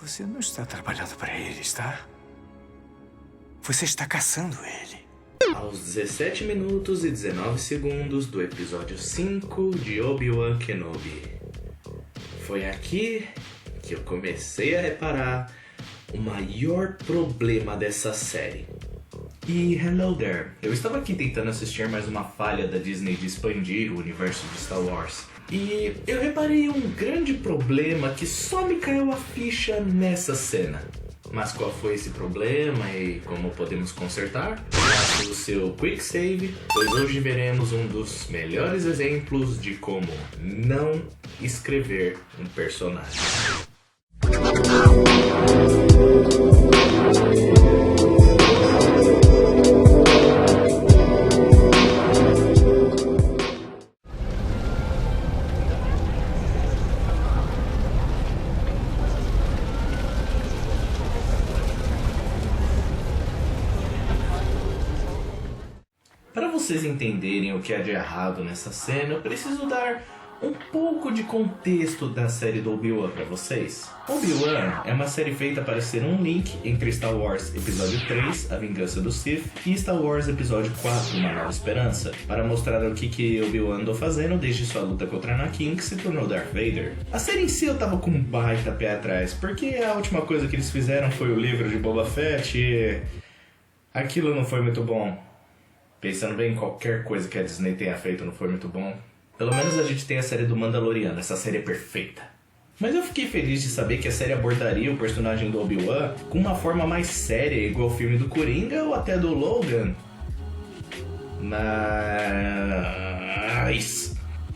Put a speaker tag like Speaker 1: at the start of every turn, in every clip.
Speaker 1: Você não está trabalhando para ele, está? Você está caçando ele.
Speaker 2: Aos 17 minutos e 19 segundos do episódio 5 de Obi-Wan Kenobi. Foi aqui que eu comecei a reparar o maior problema dessa série. E hello there, eu estava aqui tentando assistir mais uma falha da Disney de expandir o universo de Star Wars. E eu reparei um grande problema que só me caiu a ficha nessa cena. Mas qual foi esse problema e como podemos consertar? Faça o seu quick save, pois hoje veremos um dos melhores exemplos de como não escrever um personagem. Para vocês entenderem o que há de errado nessa cena, eu preciso dar um pouco de contexto da série do Obi-Wan para vocês. Obi-Wan é uma série feita para ser um link entre Star Wars Episódio 3, A Vingança do Sith, e Star Wars Episódio 4, Uma Nova Esperança, para mostrar o que Obi-Wan andou fazendo desde sua luta contra Anakin, que se tornou Darth Vader. A série em si eu tava com um baita pé atrás, porque a última coisa que eles fizeram foi o livro de Boba Fett e aquilo não foi muito bom. Pensando bem, qualquer coisa que a Disney tenha feito não foi muito bom. Pelo menos a gente tem a série do Mandaloriano, essa série é perfeita. Mas eu fiquei feliz de saber que a série abordaria o personagem do Obi-Wan com uma forma mais séria, igual o filme do Coringa ou até do Logan. Mas...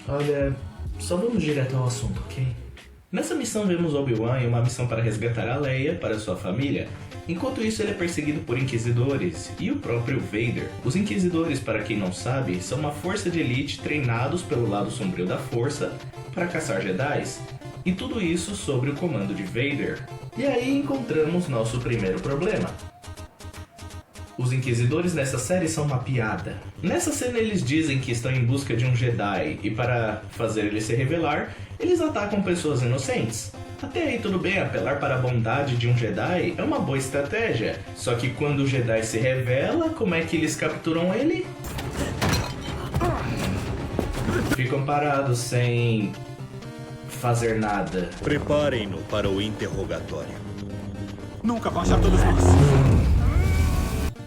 Speaker 2: olha, só vamos direto ao assunto, ok? Nessa missão vemos Obi-Wan em uma missão para resgatar a Leia para sua família. Enquanto isso, ele é perseguido por Inquisidores e o próprio Vader. Os Inquisidores, para quem não sabe, são uma força de elite treinados pelo lado sombrio da força para caçar Jedis. E tudo isso sob o comando de Vader. E aí encontramos nosso primeiro problema. Os Inquisidores nessa série são uma piada. Nessa cena eles dizem que estão em busca de um Jedi e para fazer ele se revelar, eles atacam pessoas inocentes. Até aí tudo bem, apelar para a bondade de um Jedi é uma boa estratégia. Só que quando o Jedi se revela, como é que eles capturam ele? Ficam parados sem fazer nada.
Speaker 3: Preparem-no para o interrogatório.
Speaker 1: Nunca baixa todos nós.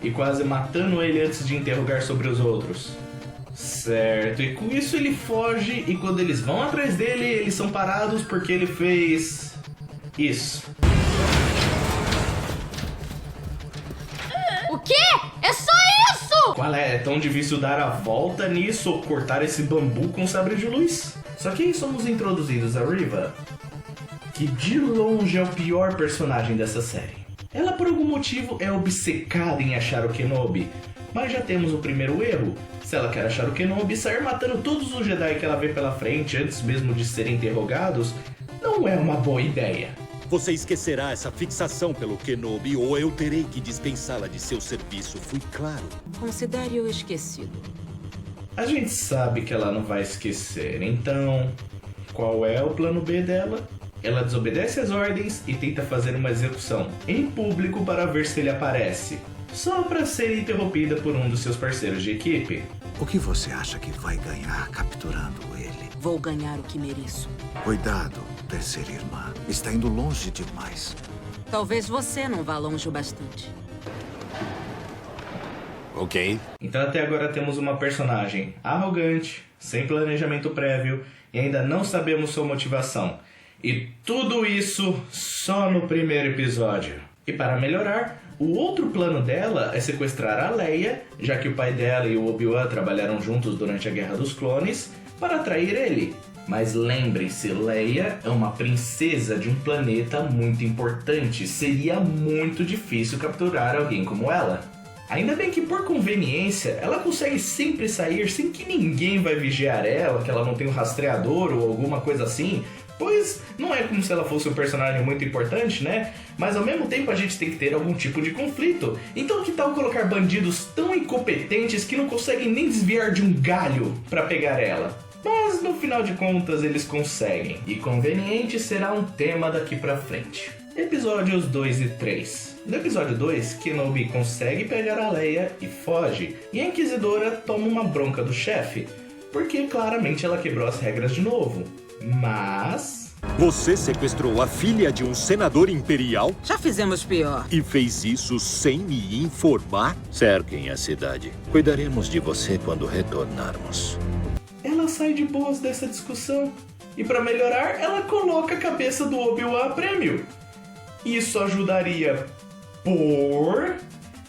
Speaker 2: E quase matando ele antes de interrogar sobre os outros. Certo, e com isso ele foge e quando eles vão atrás dele, eles são parados porque ele fez... isso.
Speaker 4: O quê? É só isso?
Speaker 2: Qual é? É tão difícil dar a volta nisso ou cortar esse bambu com sabre de luz? Só que aí somos introduzidos a Reva, que de longe é o pior personagem dessa série. Ela por algum motivo é obcecada em achar o Kenobi, mas já temos o primeiro erro. Se ela quer achar o Kenobi, sair matando todos os Jedi que ela vê pela frente antes mesmo de serem interrogados, não é uma boa ideia.
Speaker 3: Você esquecerá essa fixação pelo Kenobi ou eu terei que dispensá-la de seu serviço. Fui claro.
Speaker 5: Considere-o esquecido.
Speaker 2: A gente sabe que ela não vai esquecer, então qual é o plano B dela? Ela desobedece às ordens e tenta fazer uma execução em público para ver se ele aparece, só para ser interrompida por um dos seus parceiros de equipe.
Speaker 1: O que você acha que vai ganhar capturando ele?
Speaker 5: Vou ganhar o que mereço.
Speaker 1: Cuidado, terceira irmã. Está indo longe demais.
Speaker 5: Talvez você não vá longe o bastante.
Speaker 1: Ok.
Speaker 2: Então até agora temos uma personagem arrogante, sem planejamento prévio e ainda não sabemos sua motivação. E tudo isso só no primeiro episódio. E para melhorar, o outro plano dela é sequestrar a Leia, já que o pai dela e o Obi-Wan trabalharam juntos durante a Guerra dos Clones, para atrair ele. Mas lembre-se, Leia é uma princesa de um planeta muito importante. Seria muito difícil capturar alguém como ela. Ainda bem que por conveniência, ela consegue sempre sair sem que ninguém vai vigiar ela, que ela não tem um rastreador ou alguma coisa assim, pois não é como se ela fosse um personagem muito importante, né? Mas ao mesmo tempo a gente tem que ter algum tipo de conflito. Então que tal colocar bandidos tão incompetentes que não conseguem nem desviar de um galho pra pegar ela? Mas no final de contas eles conseguem, e conveniente será um tema daqui pra frente. Episódios 2 e 3. No episódio 2, Kenobi consegue pegar a Leia e foge, e a Inquisidora toma uma bronca do chefe, porque claramente ela quebrou as regras de novo. Mas...
Speaker 3: Você sequestrou a filha de um senador imperial
Speaker 5: Já fizemos pior.
Speaker 3: e fez isso sem me informar? Cerquem a cidade. Cuidaremos de você quando retornarmos.
Speaker 2: ela sai de boas dessa discussão, e para melhorar, ela coloca a cabeça do Obi-Wan a prêmio. Isso ajudaria por...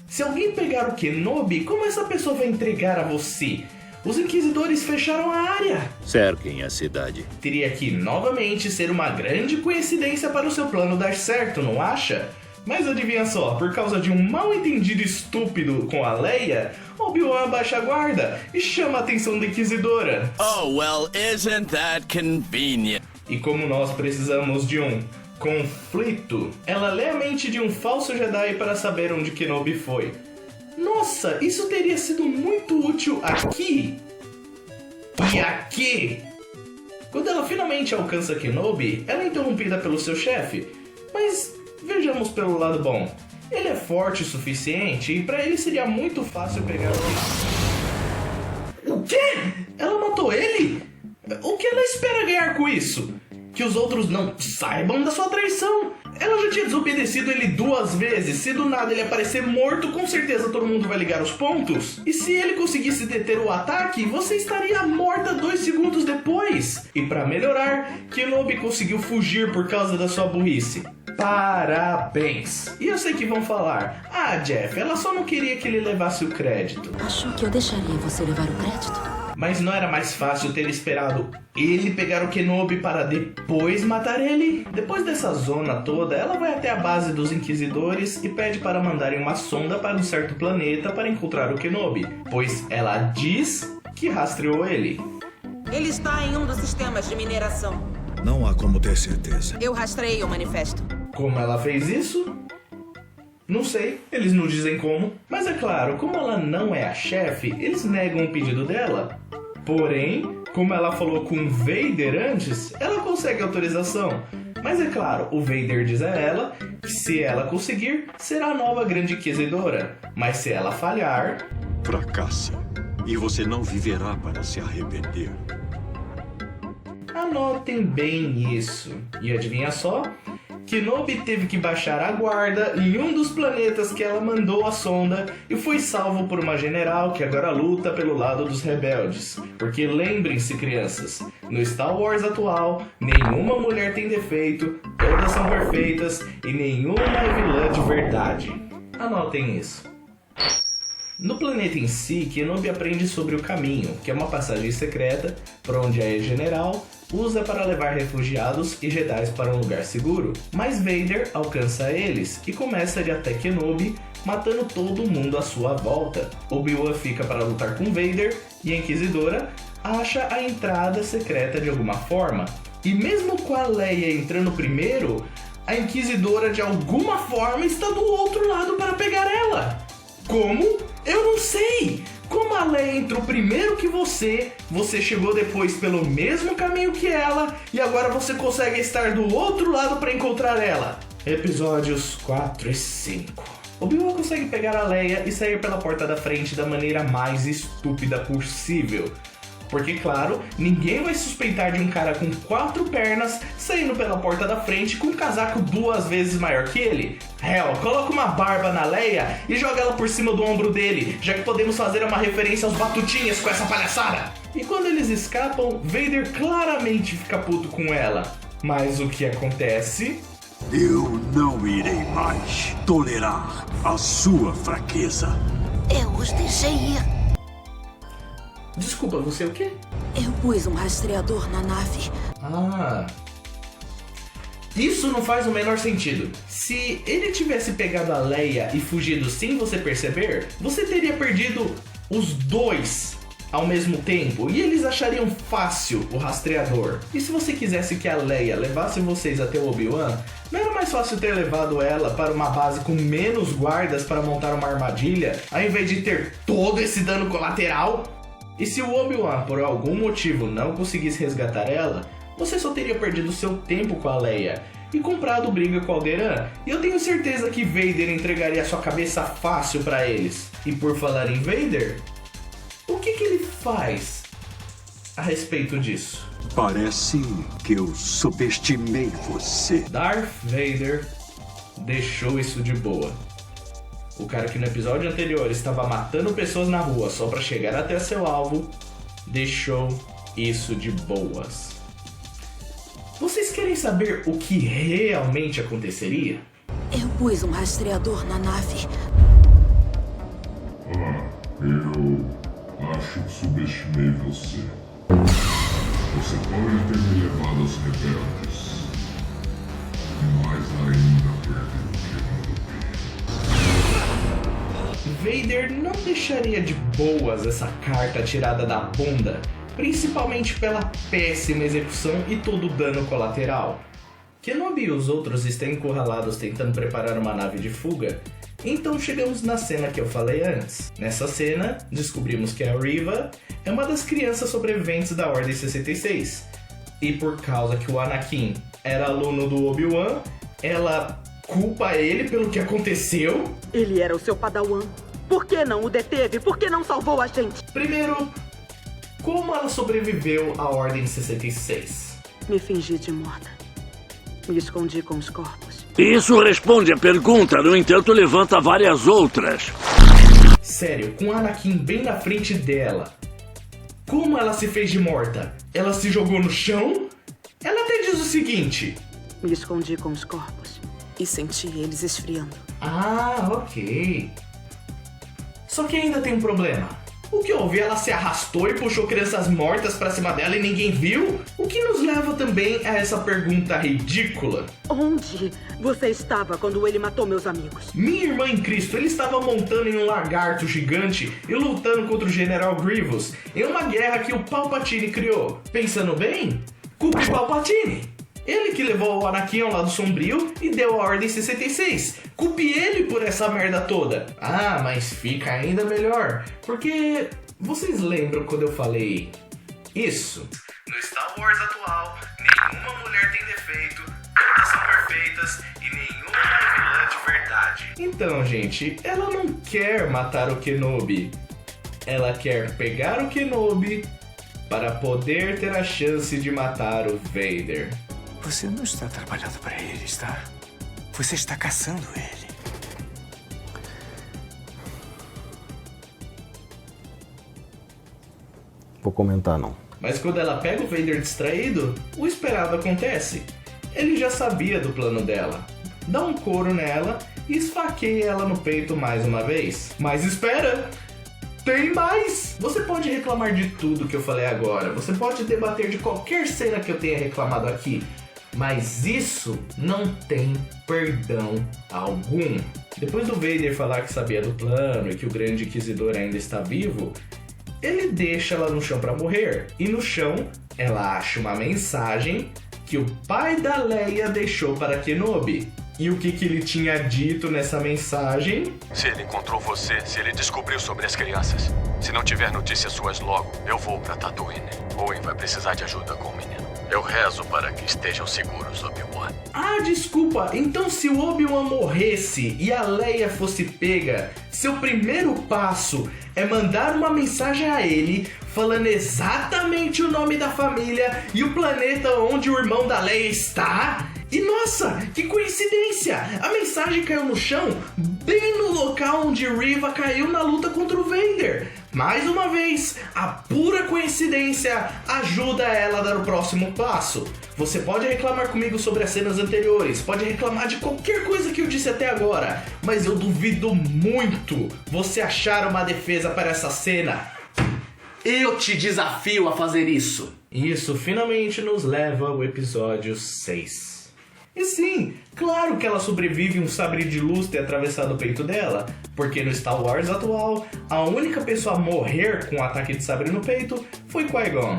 Speaker 2: Se alguém pegar o Kenobi, como essa pessoa vai entregar a você? Os Inquisidores fecharam a área.
Speaker 3: Cerquem a cidade.
Speaker 2: Teria que, novamente, ser uma grande coincidência para o seu plano dar certo, não acha? Mas adivinha só, por causa de um mal-entendido estúpido com a Leia, Obi-Wan abaixa a guarda e chama a atenção da Inquisidora.
Speaker 6: Oh, well, isn't that convenient?
Speaker 2: E como nós precisamos de um conflito, ela lê a mente de um falso Jedi para saber onde Kenobi foi. Nossa, isso teria sido muito útil aqui e aqui. Quando ela finalmente alcança Kenobi, ela é interrompida pelo seu chefe. Mas vejamos pelo lado bom. Ele é forte o suficiente e para ele seria muito fácil pegar o quê? Ela matou ele? O que ela espera ganhar com isso? Que os outros não saibam da sua traição. Ela já tinha desobedecido ele 2 vezes. Se do nada ele aparecer morto, com certeza todo mundo vai ligar os pontos. E se ele conseguisse deter o ataque, você estaria morta 2 segundos depois. E pra melhorar, Kenobi conseguiu fugir por causa da sua burrice. Parabéns! E eu sei que vão falar: ah, Jeff, ela só não queria que ele levasse o crédito.
Speaker 4: Achou que eu deixaria você levar o crédito?
Speaker 2: Mas não era mais fácil ter esperado ele pegar o Kenobi para depois matar ele? Depois dessa zona toda, ela vai até a base dos Inquisidores e pede para mandarem uma sonda para um certo planeta para encontrar o Kenobi, pois ela diz que rastreou ele.
Speaker 5: Ele está em um dos sistemas de mineração.
Speaker 7: Não há como ter certeza.
Speaker 5: Eu rastreei o manifesto.
Speaker 2: Como ela fez isso? Não sei, eles não dizem como. Mas é claro, como ela não é a chefe, eles negam o pedido dela. Porém, como ela falou com Vader antes, ela consegue autorização. Mas é claro, o Vader diz a ela que se ela conseguir, será a nova grande inquisidora. Mas se ela falhar...
Speaker 8: Fracasse, e você não viverá para se arrepender.
Speaker 2: Anotem bem isso. E adivinha só? Kenobi teve que baixar a guarda em um dos planetas que ela mandou a sonda e foi salvo por uma general que agora luta pelo lado dos rebeldes. Porque lembrem-se, crianças, no Star Wars atual, nenhuma mulher tem defeito, todas são perfeitas e nenhuma é vilã de verdade. Anotem isso. No planeta em si, Kenobi aprende sobre o caminho, que é uma passagem secreta por onde a general usa para levar refugiados e Jedi para um lugar seguro. Mas Vader alcança eles e começa a ir até Kenobi, matando todo mundo à sua volta. Obi-Wan fica para lutar com Vader e a Inquisidora acha a entrada secreta de alguma forma. E mesmo com a Leia entrando primeiro, a Inquisidora de alguma forma está do outro lado para pegar ela. Como? Eu não sei! Como a Leia entrou primeiro que você chegou depois pelo mesmo caminho que ela, e agora você consegue estar do outro lado para encontrar ela. Episódios 4 e 5. Obi-Wan consegue pegar a Leia e sair pela porta da frente da maneira mais estúpida possível. Porque, claro, ninguém vai suspeitar de um cara com 4 pernas saindo pela porta da frente com um casaco 2 vezes maior que ele. Hell, coloca uma barba na Leia e joga ela por cima do ombro dele, já que podemos fazer uma referência aos Batutinhas com essa palhaçada. E quando eles escapam, Vader claramente fica puto com ela. Mas o que acontece?
Speaker 8: Eu não irei mais tolerar a sua fraqueza.
Speaker 4: Eu os deixei ir.
Speaker 2: Desculpa, você é o quê?
Speaker 4: Eu pus um rastreador na nave.
Speaker 2: Ah... Isso não faz o menor sentido. Se ele tivesse pegado a Leia e fugido sem você perceber, você teria perdido os 2 ao mesmo tempo e eles achariam fácil o rastreador. E se você quisesse que a Leia levasse vocês até o Obi-Wan, não era mais fácil ter levado ela para uma base com menos guardas para montar uma armadilha, ao invés de ter todo esse dano colateral? E se o Obi-Wan por algum motivo não conseguisse resgatar ela, você só teria perdido seu tempo com a Leia. e comprado briga com Alderaan. E eu tenho certeza que Vader entregaria sua cabeça fácil pra eles. E por falar em Vader, o que ele faz a respeito disso?
Speaker 8: Parece que eu subestimei você.
Speaker 2: Darth Vader deixou isso de boa. O cara que no episódio anterior estava matando pessoas na rua só pra chegar até seu alvo, deixou isso de boas. Vocês querem saber o que realmente aconteceria?
Speaker 4: Eu pus um rastreador na nave.
Speaker 9: Eu acho que subestimei você. Você pode ter me levado aos rebeldes, mas ainda perdeu o Kenobi.
Speaker 2: Vader não deixaria de boas essa carta tirada da bunda, principalmente pela péssima execução e todo o dano colateral. Kenobi e os outros estão encurralados tentando preparar uma nave de fuga, então chegamos na cena que eu falei antes. Nessa cena, descobrimos que a Reva é uma das crianças sobreviventes da Ordem 66. E por causa que o Anakin era aluno do Obi-Wan, ela culpa ele pelo que aconteceu.
Speaker 10: Ele era o seu padawan. Por que não o deteve? Por que não salvou a gente?
Speaker 2: Primeiro, como ela sobreviveu à Ordem 66?
Speaker 10: Me fingi de morta. Me escondi com os corpos.
Speaker 11: Isso responde a pergunta, no entanto levanta várias outras.
Speaker 2: Sério, com Anakin bem na frente dela, como ela se fez de morta? Ela se jogou no chão? Ela até diz o seguinte:
Speaker 10: me escondi com os corpos e senti eles esfriando.
Speaker 2: Ah, ok. Só que ainda tem um problema. O que houve? Ela se arrastou e puxou crianças mortas pra cima dela e ninguém viu? O que nos leva também a essa pergunta ridícula.
Speaker 10: Onde você estava quando ele matou meus amigos?
Speaker 2: Minha irmã em Cristo, ele estava montando em um lagarto gigante e lutando contra o General Grievous em uma guerra que o Palpatine criou. Pensando bem, culpe Palpatine. Ele que levou o Anakin ao lado sombrio e deu a Ordem 66. Culpe ele por essa merda toda. Ah, mas fica ainda melhor, porque vocês lembram quando eu falei isso? No Star Wars atual, nenhuma mulher tem defeito, todas são perfeitas e nenhuma é vilã de verdade. Então, gente, ela não quer matar o Kenobi. Ela quer pegar o Kenobi para poder ter a chance de matar o Vader.
Speaker 1: Você não está trabalhando para ele, está? Você está caçando ele.
Speaker 12: Vou comentar, não.
Speaker 2: Mas quando ela pega o Vader distraído, o esperado acontece. Ele já sabia do plano dela. Dá um couro nela e esfaqueia ela no peito mais uma vez. Mas espera! Tem mais! Você pode reclamar de tudo que eu falei agora. Você pode debater de qualquer cena que eu tenha reclamado aqui. Mas isso não tem perdão algum. Depois do Vader falar que sabia do plano e que o Grande Inquisidor ainda está vivo, ele deixa ela no chão para morrer. E no chão, ela acha uma mensagem que o pai da Leia deixou para Kenobi. E o que ele tinha dito nessa mensagem?
Speaker 13: Se ele encontrou você, se ele descobriu sobre as crianças, se não tiver notícias suas logo, eu vou para Tatooine. Owen vai precisar de ajuda com o menino. Eu rezo para que estejam seguros, Obi-Wan.
Speaker 2: Ah, desculpa. Então se o Obi-Wan morresse e a Leia fosse pega, seu primeiro passo é mandar uma mensagem a ele falando exatamente o nome da família e o planeta onde o irmão da Leia está? E nossa, que coincidência! A mensagem caiu no chão, bem no local onde Reva caiu na luta contra o Vader. Mais uma vez, a pura coincidência ajuda ela a dar o próximo passo. Você pode reclamar comigo sobre as cenas anteriores, pode reclamar de qualquer coisa que eu disse até agora, mas eu duvido muito você achar uma defesa para essa cena. Eu te desafio a fazer isso. Isso finalmente nos leva ao episódio 6. E sim, claro que ela sobrevive um sabre de luz ter atravessado o peito dela, porque no Star Wars atual, a única pessoa a morrer com um ataque de sabre no peito foi Qui-Gon.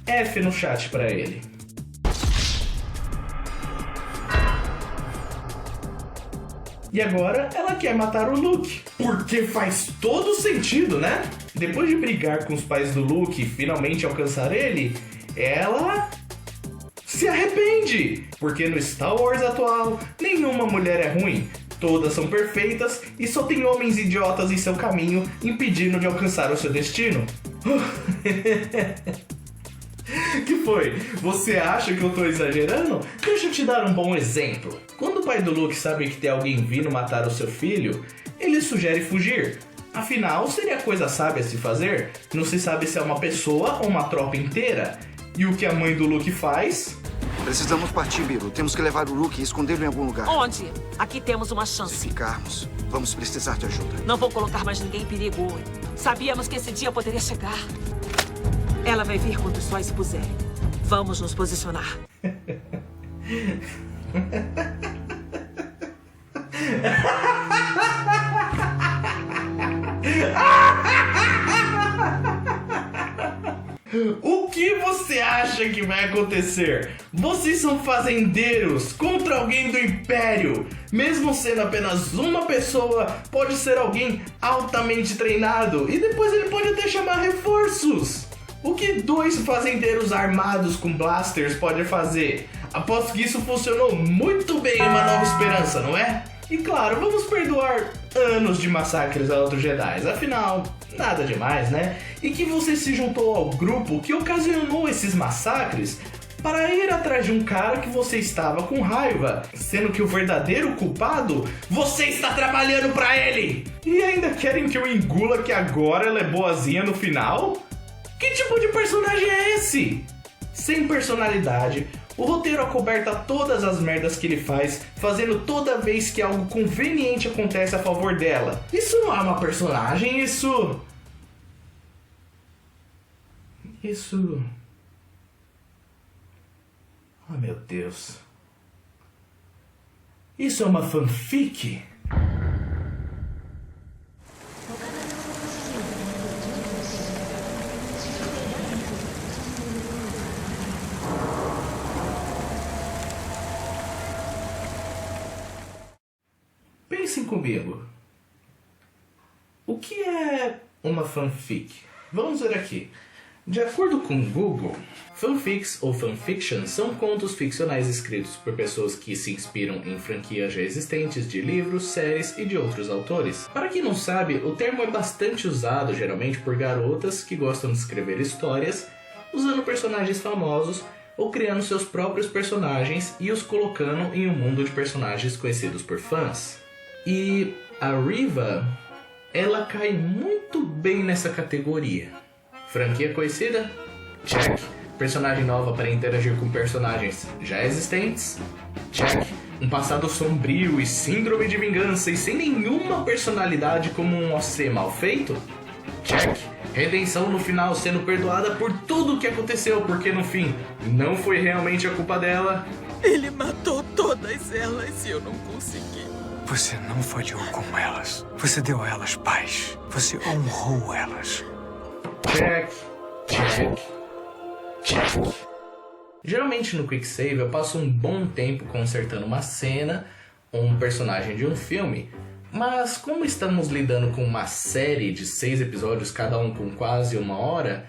Speaker 2: F no chat pra ele. E agora ela quer matar o Luke, porque faz todo sentido, né? Depois de brigar com os pais do Luke e finalmente alcançar ele, ela se arrepende. Porque no Star Wars atual, nenhuma mulher é ruim. Todas são perfeitas e só tem homens idiotas em seu caminho, impedindo de alcançar o seu destino. Que foi? Você acha que eu tô exagerando? Deixa eu te dar um bom exemplo. Quando o pai do Luke sabe que tem alguém vindo matar o seu filho, ele sugere fugir. Afinal, seria coisa sábia a se fazer? Não se sabe se é uma pessoa ou uma tropa inteira. E o que a mãe do Luke faz?
Speaker 12: Precisamos partir, Biro. Temos que levar o Luke e escondê-lo em algum lugar.
Speaker 14: Onde? Aqui temos uma chance.
Speaker 12: Se ficarmos, vamos precisar de ajuda.
Speaker 14: Não vou colocar mais ninguém em perigo. Sabíamos que esse dia poderia chegar. Ela vai vir quando o sol se puser. Vamos nos posicionar.
Speaker 2: O que você acha que vai acontecer? Vocês são fazendeiros contra alguém do Império. Mesmo sendo apenas uma pessoa, pode ser alguém altamente treinado. E depois ele pode até chamar reforços. O que 2 fazendeiros armados com blasters podem fazer? Aposto que isso funcionou muito bem em Uma Nova Esperança, não é? E claro, vamos perdoar anos de massacres a outros Jedi. Afinal, nada demais, né? E que você se juntou ao grupo que ocasionou esses massacres para ir atrás de um cara que você estava com raiva, sendo que o verdadeiro culpado, você está trabalhando para ele! E ainda querem que eu engula que agora ela é boazinha no final? Que tipo de personagem é esse? Sem personalidade, o roteiro acoberta todas as merdas que ele faz, fazendo toda vez que algo conveniente acontece a favor dela. Isso não é uma personagem, isso... Oh, meu Deus. Isso é uma fanfic? Pensem comigo. O que é uma fanfic? Vamos ver aqui. De acordo com o Google, fanfics ou fanfictions são contos ficcionais escritos por pessoas que se inspiram em franquias já existentes de livros, séries e de outros autores. Para quem não sabe, o termo é bastante usado geralmente por garotas que gostam de escrever histórias, usando personagens famosos ou criando seus próprios personagens e os colocando em um mundo de personagens conhecidos por fãs. E a Reva, ela cai muito bem nessa categoria. Franquia conhecida? Check. Personagem nova para interagir com personagens já existentes? Check. Um passado sombrio e síndrome de vingança e sem nenhuma personalidade como um OC mal feito? Check. Redenção no final, sendo perdoada por tudo o que aconteceu, porque no fim não foi realmente a culpa dela?
Speaker 14: Ele matou todas elas e eu não consegui.
Speaker 1: Você não falhou com elas. Você deu a elas paz. Você honrou elas.
Speaker 2: Check, check, check. Geralmente no Quick Save eu passo um bom tempo consertando uma cena ou um personagem de um filme, mas como estamos lidando com uma série de 6 episódios, cada um com quase 1 hora,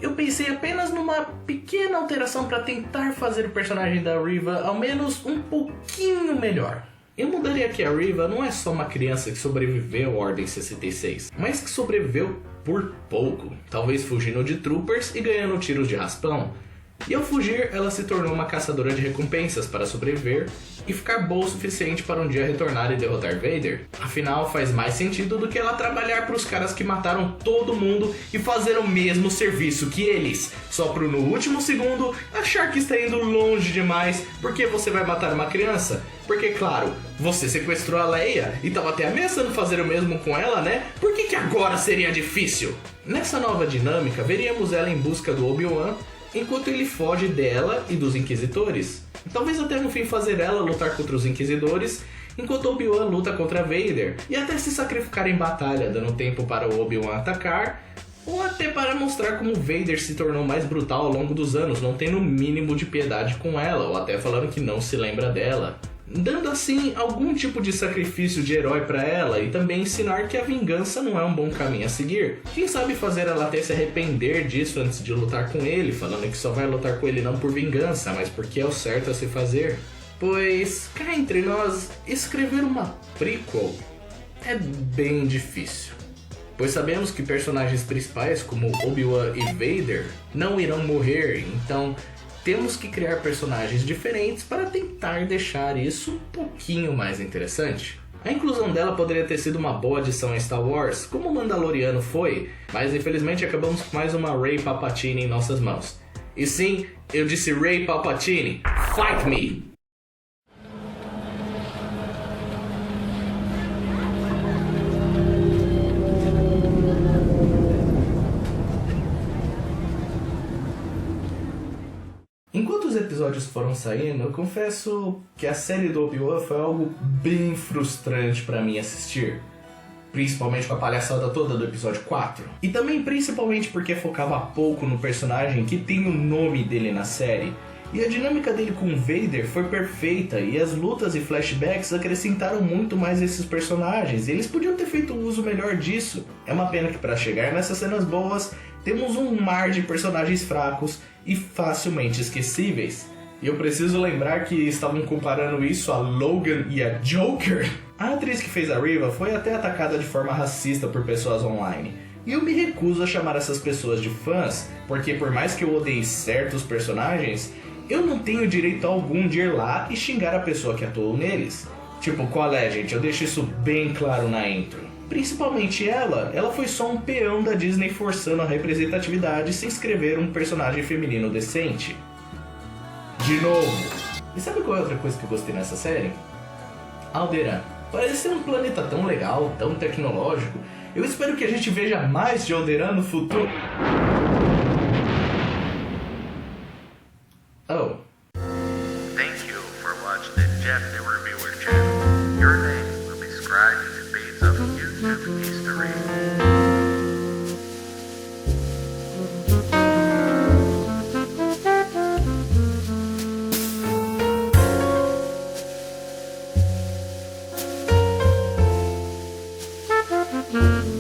Speaker 2: eu pensei apenas numa pequena alteração para tentar fazer o personagem da Reva ao menos um pouquinho melhor. Eu mudaria que a Reva não é só uma criança que sobreviveu à Ordem 66, mas que sobreviveu por pouco, talvez fugindo de troopers e ganhando tiros de raspão. E ao fugir, ela se tornou uma caçadora de recompensas para sobreviver e ficar boa o suficiente para um dia retornar e derrotar Vader. Afinal, faz mais sentido do que ela trabalhar para os caras que mataram todo mundo e fazer o mesmo serviço que eles, só para no último segundo achar que está indo longe demais porque você vai matar uma criança. Porque, claro, você sequestrou a Leia e estava até ameaçando fazer o mesmo com ela, né? Por que agora seria difícil? Nessa nova dinâmica, veríamos ela em busca do Obi-Wan, enquanto ele foge dela e dos Inquisitores. Talvez até no fim fazer ela lutar contra os Inquisidores, enquanto Obi-Wan luta contra Vader, e até se sacrificar em batalha, dando tempo para o Obi-Wan atacar, ou até para mostrar como Vader se tornou mais brutal ao longo dos anos, não tendo o mínimo de piedade com ela, ou até falando que não se lembra dela. dando assim algum tipo de sacrifício de herói pra ela e também ensinar que a vingança não é um bom caminho a seguir. Quem sabe fazer ela até se arrepender disso antes de lutar com ele, falando que só vai lutar com ele não por vingança, mas porque é o certo a se fazer. Pois, cá entre nós, escrever uma prequel é bem difícil. Pois sabemos que personagens principais como Obi-Wan e Vader não irão morrer, então temos que criar personagens diferentes para tentar deixar isso um pouquinho mais interessante. A inclusão dela poderia ter sido uma boa adição em Star Wars, como o Mandaloriano foi, mas infelizmente acabamos com mais uma Rey Palpatine em nossas mãos. E sim, eu disse Rey Palpatine, fight me! Enquanto os episódios foram saindo, eu confesso que a série do Obi-Wan foi algo bem frustrante pra mim assistir. Principalmente com a palhaçada toda do episódio 4. E também principalmente porque focava pouco no personagem que tem o nome dele na série. E a dinâmica dele com Vader foi perfeita, e as lutas e flashbacks acrescentaram muito mais esses personagens, e eles podiam ter feito um uso melhor disso. É uma pena que para chegar nessas cenas boas, temos um mar de personagens fracos e facilmente esquecíveis. E eu preciso lembrar que estavam comparando isso a Logan e a Joker. A atriz que fez a Reva foi até atacada de forma racista por pessoas online. E eu me recuso a chamar essas pessoas de fãs, porque por mais que eu odeie certos personagens, eu não tenho direito algum de ir lá e xingar a pessoa que atuou neles. Tipo, qual é, gente? Eu deixo isso bem claro na intro. Principalmente ela foi só um peão da Disney forçando a representatividade sem escrever um personagem feminino decente. De novo. E sabe qual é outra coisa que eu gostei nessa série? Alderaan. Parece ser um planeta tão legal, tão tecnológico. Eu espero que a gente veja mais de Alderaan no futuro. Oh.
Speaker 15: Thank you for watching the Jeff the Reviewer channel. Your name will be scribed in the pages of YouTube history.
Speaker 16: Mm-hmm.